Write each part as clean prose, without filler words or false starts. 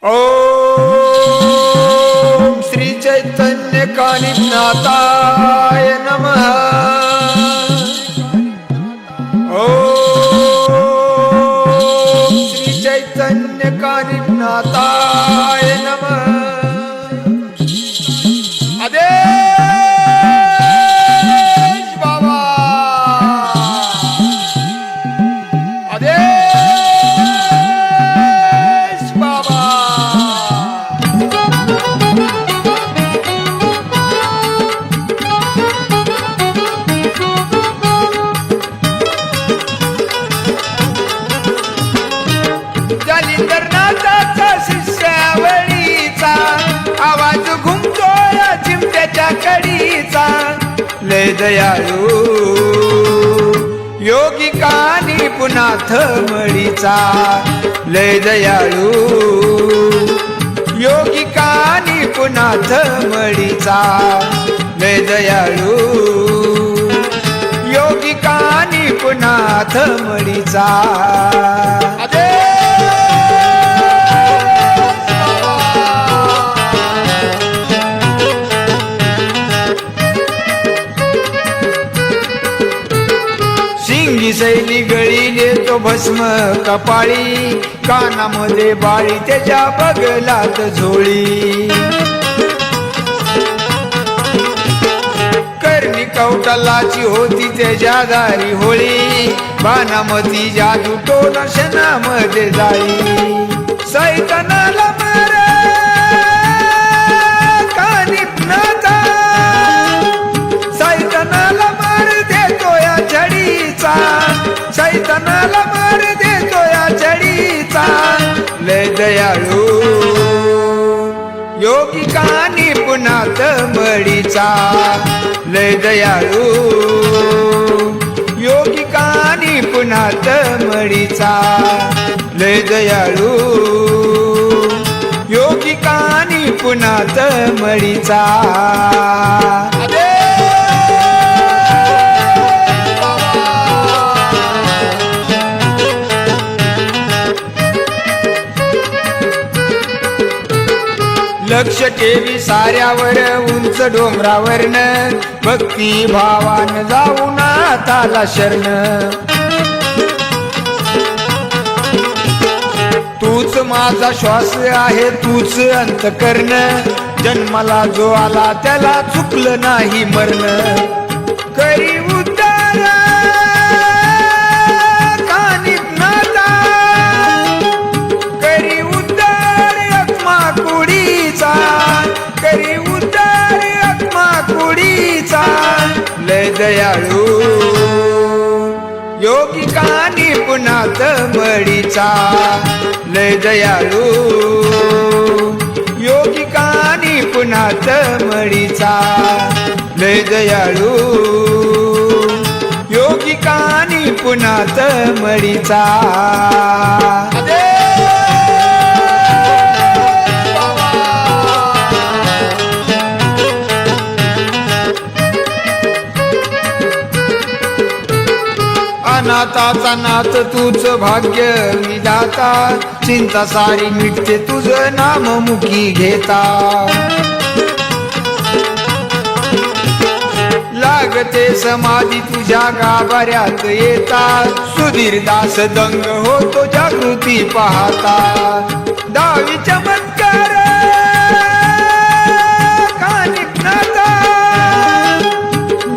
ओम श्री चैतन्य कानिनाथाय नमः। ओम श्री चैतन्य कानिनाथाय नमः। आदेश बाबा, आदेश बाबा। जालिंदरनाथाचा शिष्यावळीचा आवाज घुमतोय चिमट्याच्या कडीचा। लय दयाळू योगिका निपुनाथ मळीचा। लय दयाळू योगिका निपुनाथ मळीचा। लय दयाळू योगिका निपुनाथ मळीचा। शिंगी शैली गळीले तो भस्म कपाळी, कानामध्ये बाळी त्याच्या बगलात झोळी। करणी कवटालाची होती त्याच्या दारी होळी, बाणामती जादू टोन क्षणामध्ये जाळी। सैतानाला मार कानिपनाथा, सैतानाला मार देतो या छडीचा। सैतानाला मार देतो या छडीचा। लय दयाळू योगिका निपुनाथ मळीचा। लय दयाळू योगिका निपुनाथ मळीचा। लय दयाळू योगिका निपुनाथ मळीचा। लक्ष ठेवी साऱ्यावर उंच डोंगरावरन, भक्ती भावान जाऊ नाथाला शरण। तूच माझा श्वास आहे, तूच अंतकर्ण, जन्माला जो आला त्याला चुकलं नाही मरण। करी उद्धार कानिपनाथा, करी उद्धार आत्मा कुडीचा। करी उद्धार आत्मा कुडीचा। लय दयाळू योगिका निपुनाथ मळीचा। लय दयाळू योगिका निपुनाथ मळीचा। लय दयाळू योगिका निपुनाथ मळीचा। अनाथाचा नाथ तूच भाग्य विधाता, चिंता सारी मिटते तुझं नाम मुखी घेता। लागते समाधी तुझ्या गाभाऱ्यात येता, सुधीर दास दंग होतो जागृती पाहता। दावी चमत्कार कानिपनाथा,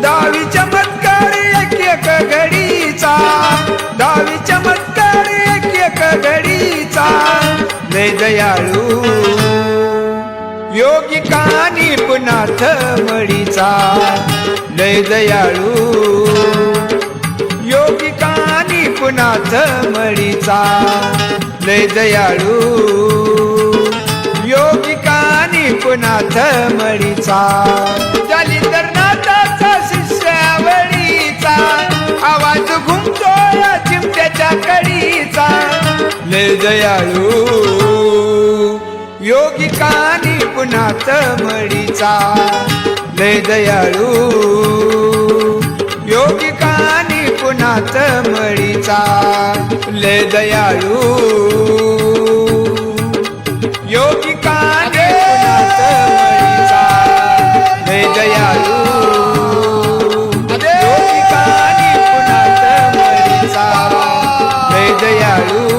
दावी चमत्कार एक एक घडीचा। दावी चमत्कार एक एक घडीचा। लय दयाळू योगिका निपुनाथ मळीचा। लय दयाळू योगिका निपुनाथ मळीचा। लय दयाळू योगिका निपुनाथ मळीचा। जालिंदरनाथाचा शिष्यावळीचा आवाज घुमतोय चिमट्याच्या कडीचा। लय दयाळू योगिका निपुनाथ मळीचा। लय दयाळू योगिका निपुनाथ मळीचा। लय दयाळू दयाळू